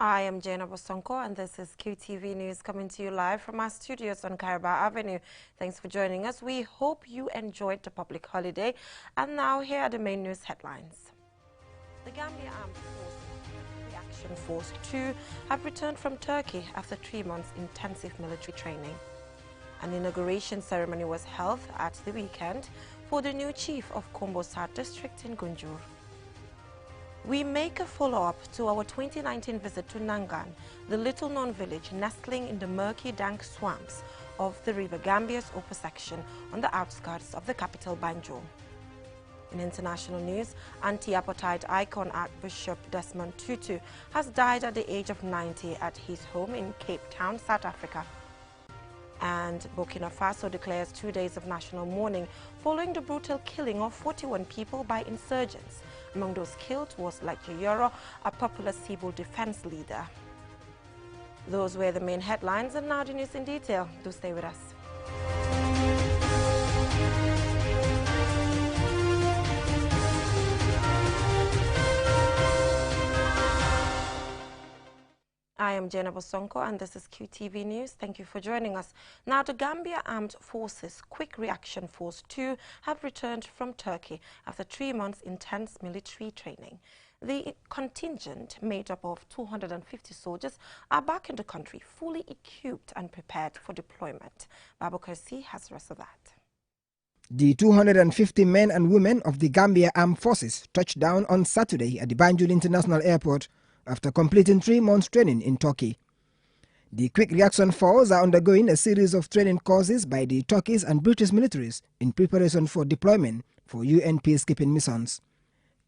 I am Jana Bosonko, and this is QTV News coming to you live from our studios on Kairaba Avenue. Thanks for joining us. We hope you enjoyed the public holiday. And now here are the main news headlines. The Gambia Armed Forces Reaction Force 2 have returned from Turkey after 3 months intensive military training. An inauguration ceremony was held at the weekend for the new chief of Kombo South District in Gunjur. We make a follow-up to our 2019 visit to Nangan, the little-known village nestling in the murky, dank swamps of the River Gambia's upper section on the outskirts of the capital, Banjul. In international news, anti-apartheid icon Archbishop Desmond Tutu has died at the age of 90 at his home in Cape Town, South Africa. And Burkina Faso declares 2 days of national mourning following the brutal killing of 41 people by insurgents. Among those killed was Lachi Yoro, a popular civil defense leader. Those were the main headlines, and now the news in detail. Do stay with us. I am Jana Bosonko, and this is QTV News. Thank you for joining us. Now, the Gambia Armed Forces Quick Reaction Force 2 have returned from Turkey after 3 months intense military training. The contingent, made up of 250 soldiers, are back in the country, fully equipped and prepared for deployment. Babu Kursi has the rest of that. The 250 men and women of the Gambia Armed Forces touched down on Saturday at the Banjul International Airport after completing 3 months training in Turkey. The Quick Reaction Force are undergoing a series of training courses by the Turkish and British militaries in preparation for deployment for UN peacekeeping missions.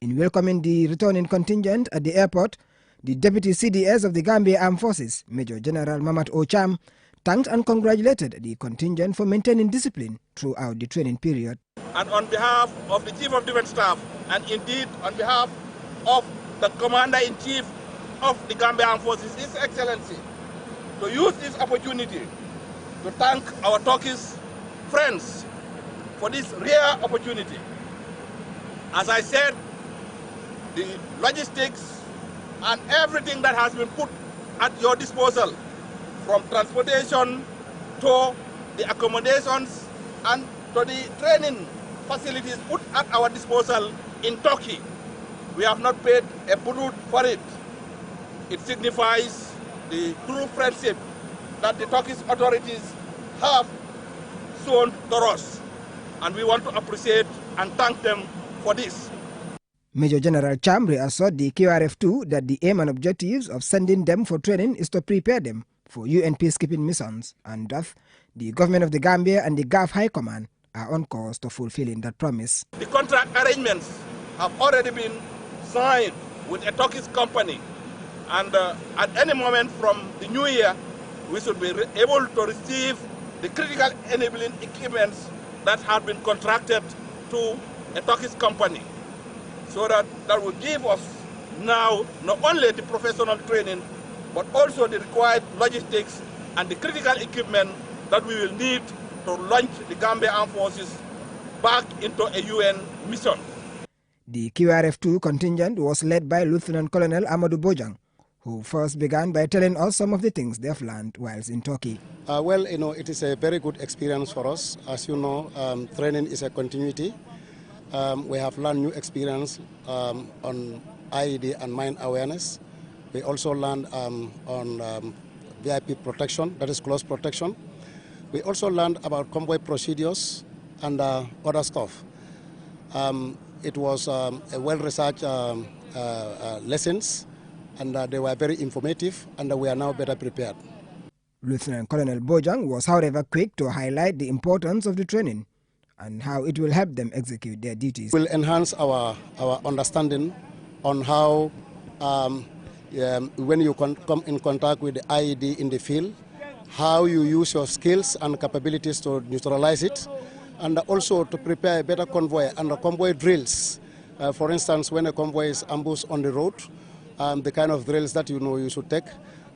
In welcoming the returning contingent at the airport, the Deputy CDS of the Gambia Armed Forces, Major General Mamat Ocham, thanked and congratulated the contingent for maintaining discipline throughout the training period. And on behalf of the Chief of Defence Staff, and indeed on behalf of the Commander-in-Chief of the Gambia Armed Forces, His Excellency, to use this opportunity to thank our Turkish friends for this rare opportunity. As I said, the logistics and everything that has been put at your disposal, from transportation to the accommodations and to the training facilities put at our disposal in Turkey, we have not paid a bullet for it. It signifies the true friendship that the Turkish authorities have shown to us, and we want to appreciate and thank them for this. Major General Cham reassured the QRF2 that the aim and objectives of sending them for training is to prepare them for UN peacekeeping missions, and thus the government of the Gambia and the GAF High Command are on course to fulfilling that promise. The contract arrangements have already been signed with a Turkish company, and at any moment from the new year, we should be able to receive the critical enabling equipments that have been contracted to a Turkish company, so that will give us now not only the professional training, but also the required logistics and the critical equipment that we will need to launch the Gambia Armed Forces back into a UN mission. The QRF2 contingent was led by Lieutenant Colonel Amadou Bojang, who first began by telling us some of the things they've learned whilst in Turkey. Well, it is a very good experience for us. As you know, training is a continuity. We have learned new experience on IED and mine awareness. We also learned on VIP protection, that is close protection. We also learned about convoy procedures and other stuff. It was a well-researched lessons, and they were very informative, and we are now better prepared. Lieutenant Colonel Bojang was, however, quick to highlight the importance of the training and how it will help them execute their duties. It will enhance our understanding on how, when you come in contact with the IED in the field, how you use your skills and capabilities to neutralize it, and also to prepare a better convoy and the convoy drills. For instance, when a convoy is ambushed on the road, the kind of drills that you should take,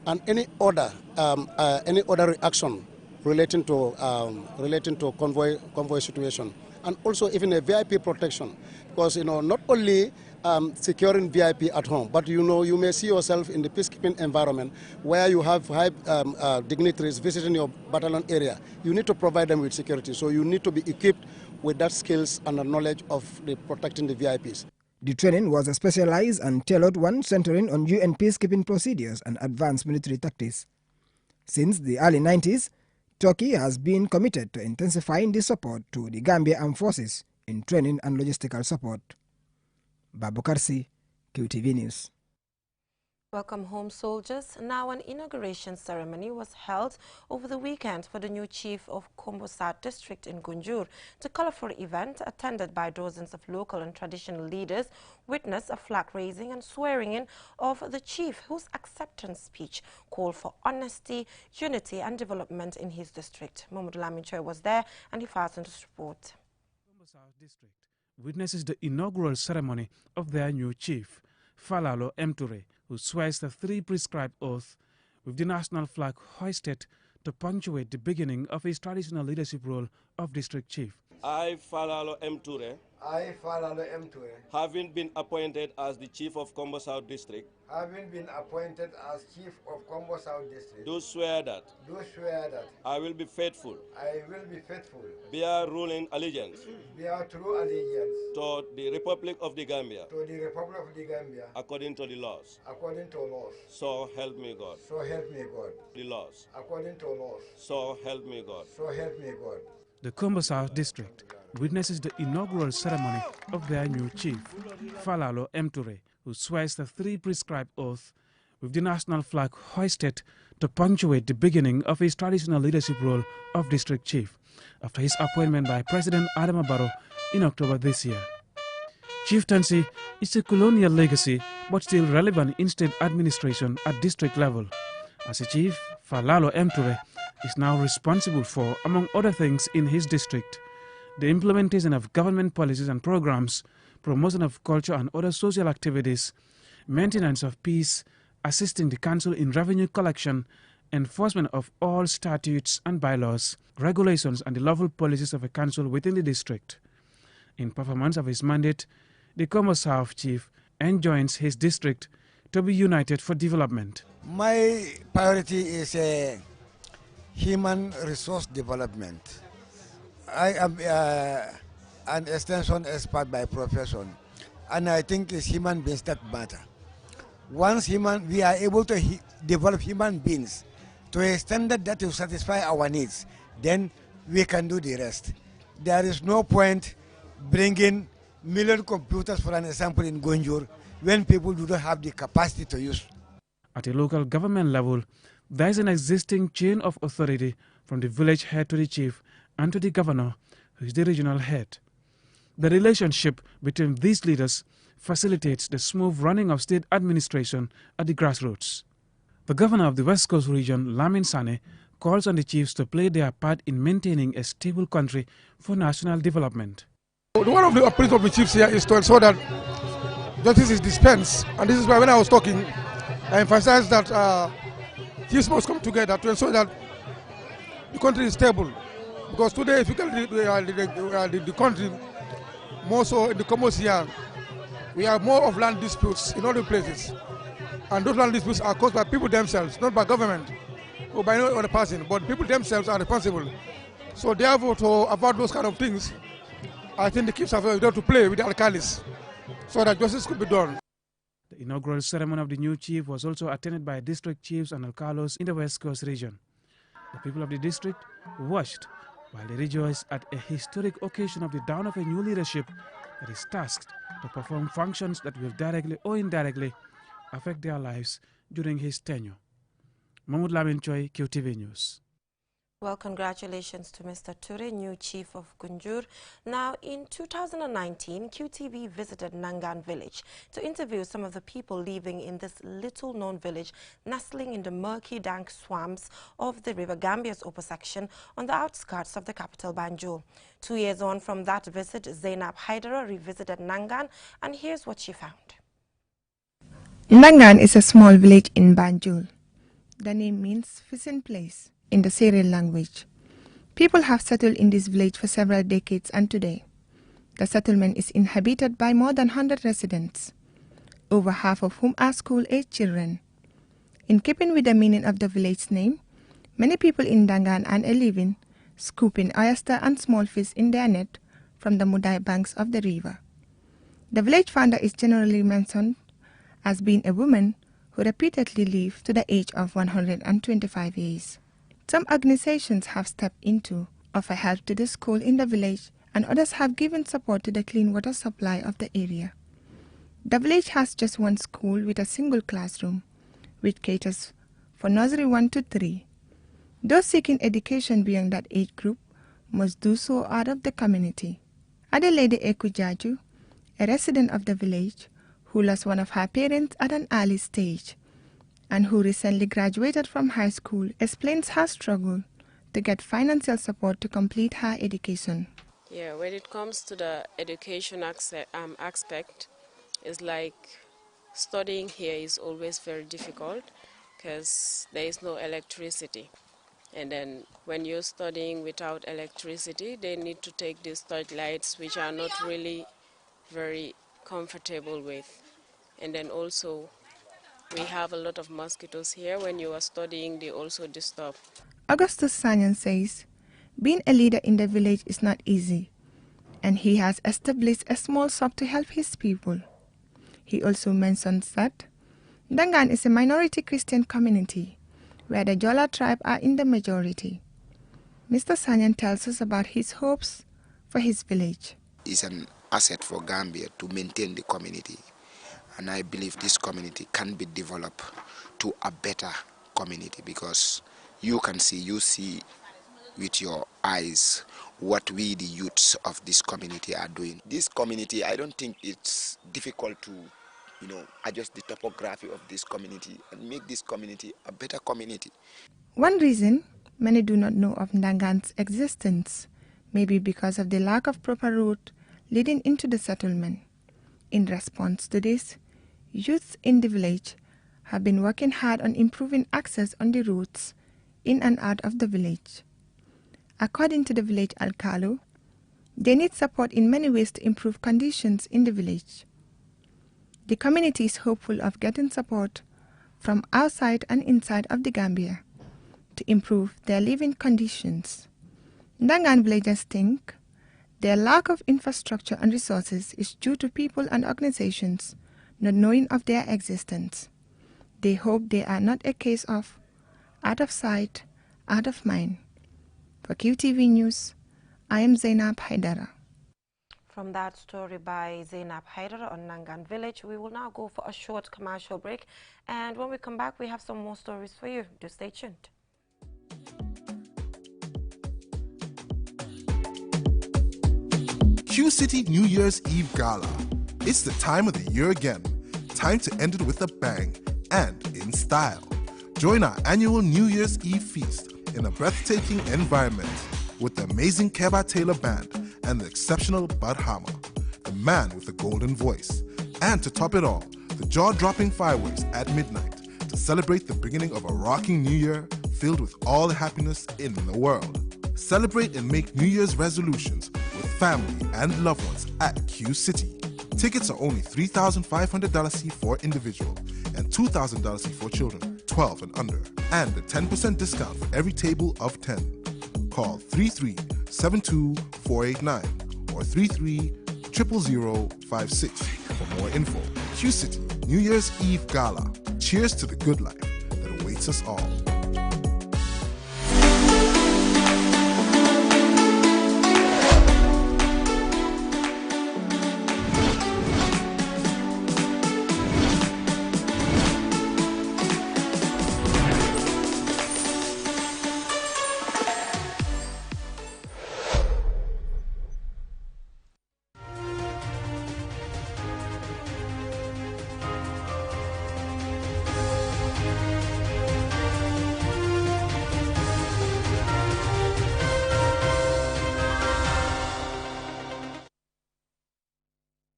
and any other reaction relating to convoy situation, and also even a VIP protection, because not only securing VIP at home. But you know, you may see yourself in the peacekeeping environment where you have high dignitaries visiting your battalion area. You need to provide them with security. So you need to be equipped with that skills and the knowledge of protecting the VIPs. The training was a specialized and tailored one centering on UN peacekeeping procedures and advanced military tactics. Since the early 90s, Turkey has been committed to intensifying the support to the Gambia Armed Forces in training and logistical support. Babu Karsi, QTV News. Welcome home, soldiers. Now an inauguration ceremony was held over the weekend for the new chief of Kombo South District in Gunjur. The colorful event, attended by dozens of local and traditional leaders, witnessed a flag raising and swearing in of the chief, whose acceptance speech called for honesty, unity and development in his district. Mohamed Lamin Choi was there and he fastened this report. Kombo South District witnesses the inaugural ceremony of their new chief, Falalo Mture, who swears the 3 prescribed oaths with the national flag hoisted to punctuate the beginning of his traditional leadership role of district chief. I, Falalo Mture, having been appointed as the chief of Kombo South District, do swear that I will be faithful, bear ruling allegiance to the Republic of the Gambia, according to the laws. So help me God. The laws. So help me God. The Kombo South District witnesses the inaugural ceremony of their new chief, Falalo Mture, who swears the 3 prescribed oaths with the national flag hoisted to punctuate the beginning of his traditional leadership role of district chief after his appointment by President Adama Barrow in October this year. Chieftaincy is a colonial legacy but still relevant in state administration at district level. As a chief, Falalo Mture is now responsible for, among other things in his district, the implementation of government policies and programs, promotion of culture and other social activities, maintenance of peace, assisting the council in revenue collection, enforcement of all statutes and bylaws, regulations and the lawful policies of a council within the district. In performance of his mandate, the Kombo South chief enjoins his district to be united for development. My priority is human resource development. I am an extension expert by profession, and I think it's human beings that matter. Once we are able to develop human beings to a standard that will satisfy our needs, then we can do the rest. There is no point bringing million computers, for an example, in Gunjur when people do not have the capacity to use. At a local government level, there is an existing chain of authority from the village head to the chief and to the governor, who is the regional head. The relationship between these leaders facilitates the smooth running of state administration at the grassroots. The governor of the West Coast region, Lamin Sane, calls on the chiefs to play their part in maintaining a stable country for national development. One of the objectives of the chiefs here is to ensure that justice is dispensed, and this is why when I was talking, I emphasized that chiefs must come together to ensure that the country is stable. Because today, if you look at the country, more so in the Kombo here, we have more of land disputes in other places. And those land disputes are caused by people themselves, not by government or by no other person, but people themselves are responsible. So therefore, to avoid those kind of things, I think the chiefs have to play with the alcalis so that justice could be done. The inaugural ceremony of the new chief was also attended by district chiefs and alcalos in the West Coast region. The people of the district watched while they rejoiced at a historic occasion of the dawn of a new leadership that is tasked to perform functions that will directly or indirectly affect their lives during his tenure. Mahmoud Lamin Choi, QTV News. Well, congratulations to Mr. Ture, new chief of Gunjur. Now, in 2019, QTV visited Nangan village to interview some of the people living in this little-known village nestling in the murky, dank swamps of the River Gambia's upper section on the outskirts of the capital, Banjul. 2 years on from that visit, Zainab Haidara revisited Nangan, and here's what she found. Nangan is a small village in Banjul. The name means fishing place in the Syrian language. People have settled in this village for several decades, and today The settlement is inhabited by more than 100 residents, over half of whom are school-age children. In keeping with the meaning of the village name, many people in Dangan earn a living scooping oyster and small fish in their net from the muddy banks of the river. The village founder is generally mentioned as being a woman who repeatedly lived to the age of 125 years. Some organizations have stepped in to offer help to the school in the village, and others have given support to the clean water supply of the area. The village has just one school with a single classroom, which caters for nursery 1 to 3. Those seeking education beyond that age group must do so out of the community. Adelaide Ekujaju, a resident of the village who lost one of her parents at an early stage and who recently graduated from high school, explains her struggle to get financial support to complete her education. Yeah, when it comes to the education aspect, it's like studying here is always very difficult because there is no electricity. And then when you're studying without electricity, they need to take these torchlights, which are not really very comfortable with. And then also, we have a lot of mosquitoes here. When you are studying, they also disturb. Augustus Sanyan says, being a leader in the village is not easy, and he has established a small shop to help his people. He also mentions that Dangan is a minority Christian community, where the Jola tribe are in the majority. Mr. Sanyan tells us about his hopes for his village. It's an asset for Gambia to maintain the community, and I believe this community can be developed to a better community, because you see with your eyes what we, the youths of this community, are doing. This community, I don't think it's difficult to adjust the topography of this community and make this community a better community. One reason many do not know of Dangan's existence may be because of the lack of proper route leading into the settlement. In response to this, youths in the village have been working hard on improving access on the routes in and out of the village. According to the village alcalde, they need support in many ways to improve conditions in the village. The community is hopeful of getting support from outside and inside of the Gambia to improve their living conditions. Dangan villagers think their lack of infrastructure and resources is due to people and organizations not knowing of their existence. They hope they are not a case of out of sight, out of mind. For QTV News, I am Zainab Haidara. From that story by Zainab Haidara on Nangan Village, we will now go for a short commercial break. And when we come back, we have some more stories for you. Do stay tuned. Q City New Year's Eve Gala. It's the time of the year again. Time to end it with a bang and in style. Join our annual New Year's Eve feast in a breathtaking environment with the amazing Keba Taylor Band and the exceptional Bud Hammer, the man with the golden voice. And to top it all, the jaw-dropping fireworks at midnight to celebrate the beginning of a rocking new year filled with all the happiness in the world. Celebrate and make New Year's resolutions with family and loved ones at Q City. Tickets are only $3,500 for individual and $2,000 for children 12 and under, and a 10% discount for every table of 10. Call 33-72489 or 33-00056 for more info. Q City New Year's Eve Gala. Cheers to the good life that awaits us all.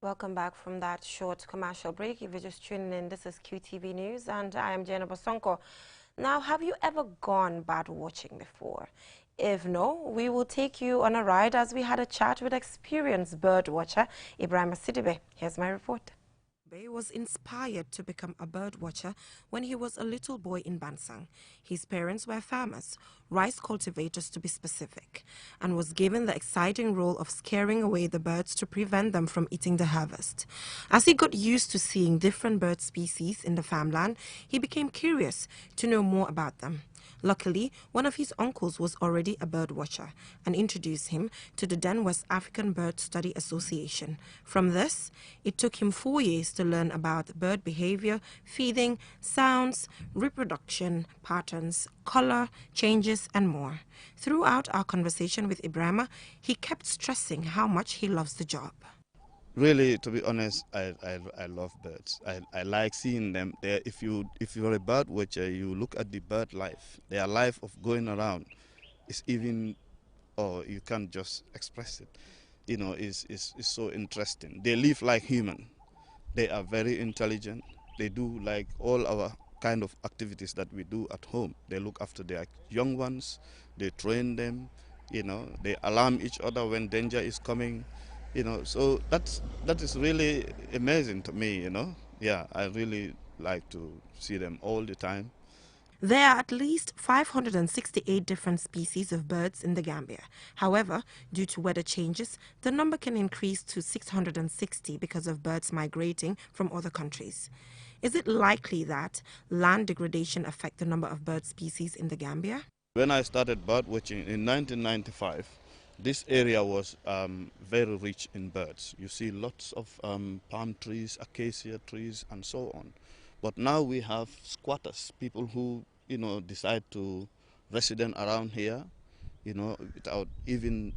Welcome back from that short commercial break. If you're just tuning in, this is QTV News, and I am Jenna Bosonko. Now, have you ever gone bird watching before? If no, we will take you on a ride as we had a chat with experienced bird watcher Ibrahima Sidibe. Here's my report. He was inspired to become a bird watcher when he was a little boy in Bansang. His parents were farmers, rice cultivators to be specific, and was given the exciting role of scaring away the birds to prevent them from eating the harvest. As he got used to seeing different bird species in the farmland, he became curious to know more about them. Luckily, one of his uncles was already a bird watcher and introduced him to the then West African Bird Study Association. From this, it took him 4 years to learn about bird behavior, feeding, sounds, reproduction patterns, color changes, and more. Throughout our conversation with Ibrahima, he kept stressing how much he loves the job. Really, to be honest, I love birds. I like seeing them. If you're a bird watcher, you look at the bird life. Their life of going around is even, or you can't just express it. You know, is so interesting. They live like human. They are very intelligent. They do like all our kind of activities that we do at home. They look after their young ones. They train them. You know, they alarm each other when danger is coming. You know, so that is really amazing to me, you know. Yeah, I really like to see them all the time. There are at least 568 different species of birds in the Gambia. However, due to weather changes, the number can increase to 660 because of birds migrating from other countries. Is it likely that land degradation affects the number of bird species in the Gambia? When I started bird watching in 1995, this area was very rich in birds. You see lots of palm trees, acacia trees, and so on. But now we have squatters, people who, you know, decide to resident around here, you know, without even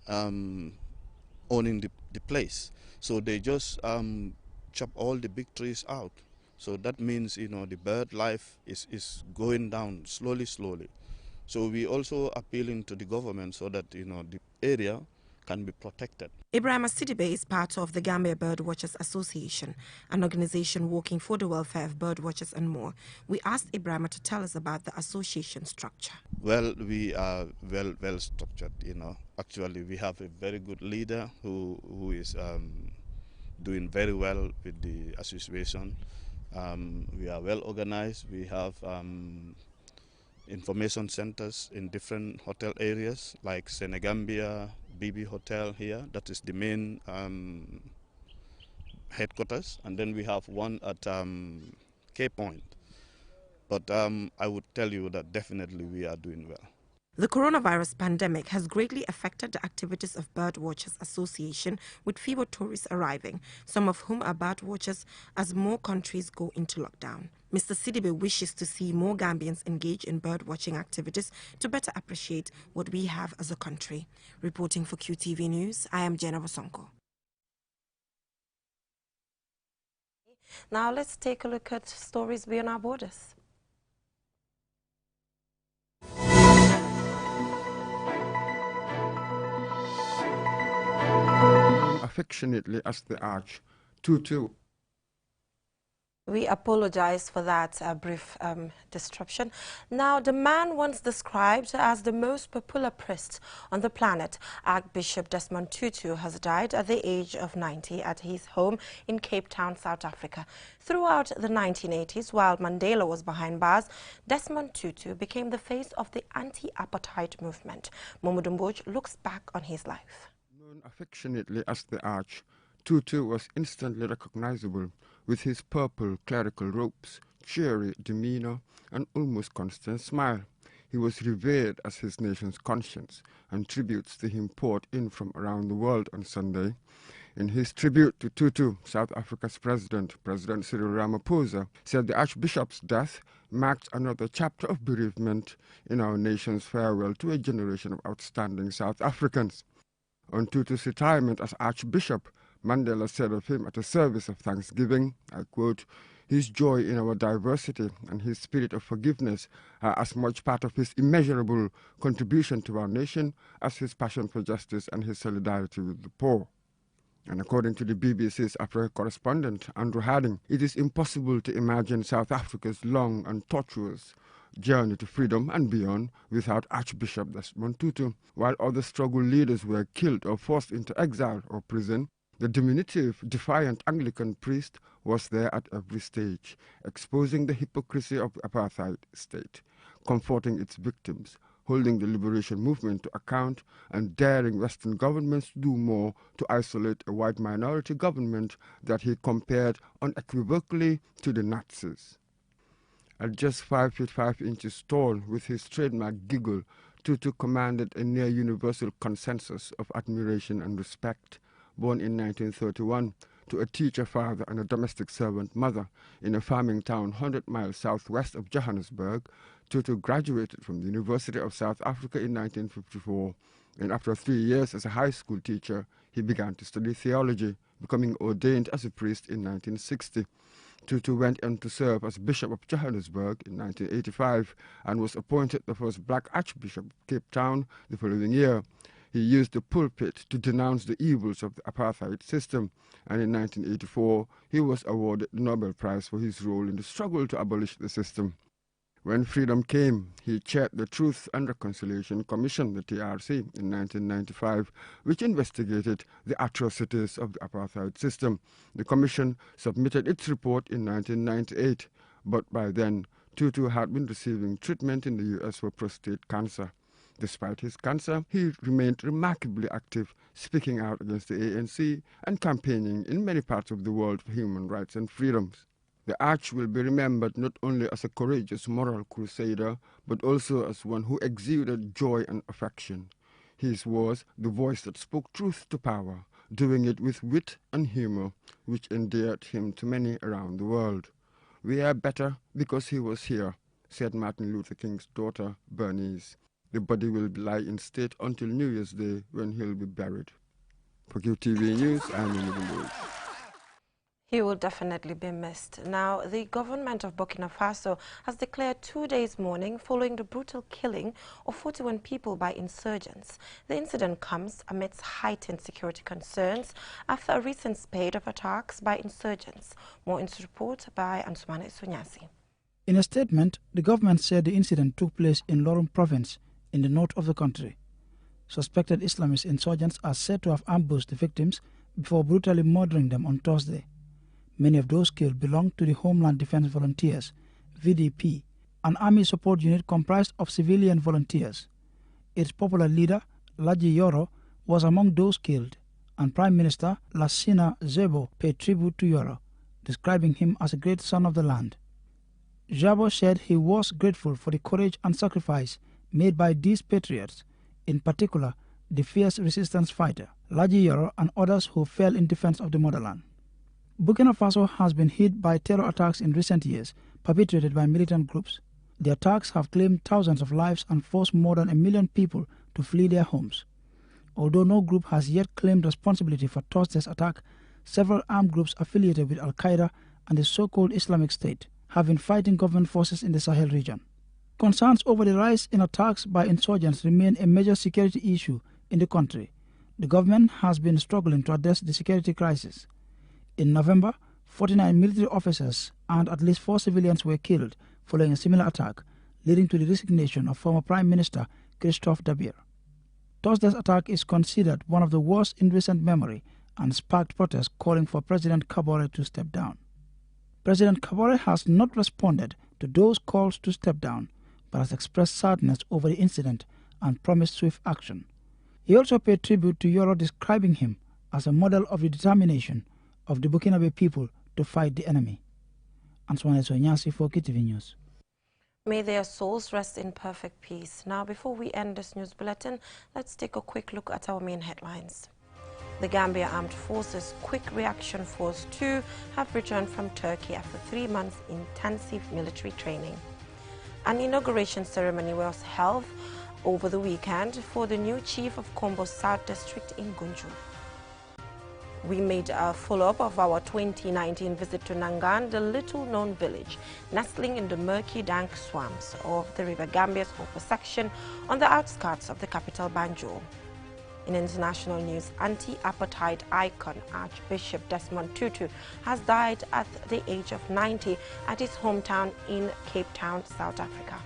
owning the place. So they just chop all the big trees out. So that means, you know, the bird life is going down slowly. So we also appealing to the government so that, you know, the area can be protected. Ibrahima Sidibe is part of the Gambia Bird Watchers Association, an organization working for the welfare of bird watchers and more. We asked Ibrahima to tell us about the association structure. Well, we are well structured, you know. Actually, we have a very good leader who is doing very well with the association. We are well organized. We have information centers in different hotel areas like Senegambia, BB Hotel here. That is the main headquarters. And then we have one at Cape Point. But I would tell you that definitely we are doing well. The coronavirus pandemic has greatly affected the activities of Bird Watchers Association, with fewer tourists arriving, some of whom are bird watchers as more countries go into lockdown. Mr. Sidibe wishes to see more Gambians engage in bird watching activities to better appreciate what we have as a country. Reporting for QTV News, I am Jenna Wasonko. Now let's take a look at stories beyond our borders. Affectionately as the Arch, Tutu. We apologize for that brief disruption. Now, the man once described as the most popular priest on the planet, Archbishop Desmond Tutu, has died at the age of 90 at his home in Cape Town, South Africa. Throughout the 1980s, while Mandela was behind bars, Desmond Tutu became the face of the anti-apartheid movement. Mamadou Mbodj looks back on his life. Known affectionately as the Arch, Tutu was instantly recognizable with his purple clerical robes, cheery demeanor, and almost constant smile. He was revered as his nation's conscience, and tributes to him poured in from around the world on Sunday. In his tribute to Tutu, South Africa's President Cyril Ramaphosa, said the Archbishop's death marked another chapter of bereavement in our nation's farewell to a generation of outstanding South Africans. On Tutu's retirement as Archbishop, Mandela said of him at a service of thanksgiving, I quote, "His joy in our diversity and his spirit of forgiveness are as much part of his immeasurable contribution to our nation as his passion for justice and his solidarity with the poor." And according to the BBC's Africa correspondent, Andrew Harding, it is impossible to imagine South Africa's long and tortuous journey to freedom and beyond without Archbishop Desmond Tutu. While other struggle leaders were killed or forced into exile or prison, the diminutive, defiant Anglican priest was there at every stage, exposing the hypocrisy of the apartheid state, comforting its victims, holding the liberation movement to account, and daring Western governments to do more to isolate a white minority government that he compared unequivocally to the Nazis. At just 5 feet 5 inches tall, with his trademark giggle, Tutu commanded a near-universal consensus of admiration and respect. Born in 1931 to a teacher father and a domestic servant mother in a farming town 100 miles southwest of Johannesburg, Tutu graduated from the University of South Africa in 1954, and after 3 years as a high school teacher, he began to study theology, becoming ordained as a priest in 1960. Tutu went on to serve as Bishop of Johannesburg in 1985 and was appointed the first black Archbishop of Cape Town the following year. He used the pulpit to denounce the evils of the apartheid system, and in 1984 he was awarded the Nobel Prize for his role in the struggle to abolish the system. When freedom came, he chaired the Truth and Reconciliation Commission, the TRC, in 1995, which investigated the atrocities of the apartheid system. The commission submitted its report in 1998, but by then, Tutu had been receiving treatment in the US for prostate cancer. Despite his cancer, he remained remarkably active, speaking out against the ANC and campaigning in many parts of the world for human rights and freedoms. The Arch will be remembered not only as a courageous moral crusader, but also as one who exuded joy and affection. His was the voice that spoke truth to power, doing it with wit and humor, which endeared him to many around the world. "We are better because he was here," said Martin Luther King's daughter, Bernice. The body will lie in state until New Year's Day, when he'll be buried. For QTV News, I'm Emily Lewis. He will definitely be missed. Now, the government of Burkina Faso has declared 2 days mourning following the brutal killing of 41 people by insurgents. The incident comes amidst heightened security concerns after a recent spate of attacks by insurgents. More in this report by Ansumane Sunyasi. In a statement, the government said the incident took place in Lorum province in the north of the country. Suspected Islamist insurgents are said to have ambushed the victims before brutally murdering them on Thursday. Many of those killed belonged to the Homeland Defense Volunteers, VDP, an army support unit comprised of civilian volunteers. Its popular leader, Ladji Yoro, was among those killed, and Prime Minister Lassina Zebo paid tribute to Yoro, describing him as a great son of the land. Zebo said he was grateful for the courage and sacrifice made by these patriots, in particular the fierce resistance fighter, Ladji Yoro, and others who fell in defense of the motherland. Burkina Faso has been hit by terror attacks in recent years, perpetrated by militant groups. The attacks have claimed thousands of lives and forced more than 1 million people to flee their homes. Although no group has yet claimed responsibility for Thursday's attack, several armed groups affiliated with Al-Qaeda and the so-called Islamic State have been fighting government forces in the Sahel region. Concerns over the rise in attacks by insurgents remain a major security issue in the country. The government has been struggling to address the security crisis. In November, 49 military officers and at least 4 civilians were killed following a similar attack, leading to the resignation of former Prime Minister Christophe Dabier. Thursday's attack is considered one of the worst in recent memory and sparked protests calling for President Kabore to step down. President Kabore has not responded to those calls to step down, but has expressed sadness over the incident and promised swift action. He also paid tribute to Yoro, describing him as a model of the determination of the Burkinabe people to fight the enemy. Antoine Sonyasi for QTV News. May their souls rest in perfect peace. Now, before we end this news bulletin, let's take a quick look at our main headlines. The Gambia Armed Forces Quick Reaction Force 2 have returned from Turkey after 3 months intensive military training. An inauguration ceremony was held over the weekend for the new chief of Kombo South District in Gunjur. We made a follow-up of our 2019 visit to Nangan, the little-known village nestling in the murky, dank swamps of the River Gambia's upper section on the outskirts of the capital, Banjul. In international news, anti-apartheid icon Archbishop Desmond Tutu has died at the age of 90 at his hometown in Cape Town, South Africa.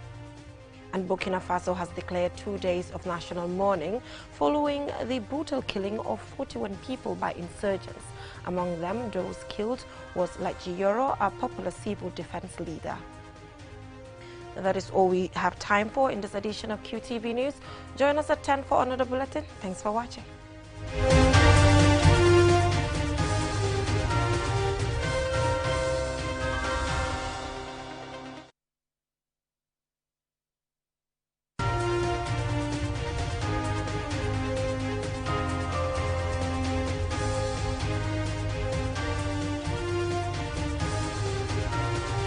And Burkina Faso has declared 2 days of national mourning following the brutal killing of 41 people by insurgents. Among them, those killed was Ladji Yoro, a popular civil defense leader. That is all we have time for in this edition of QTV News. Join us at 10 for another bulletin. Thanks for watching.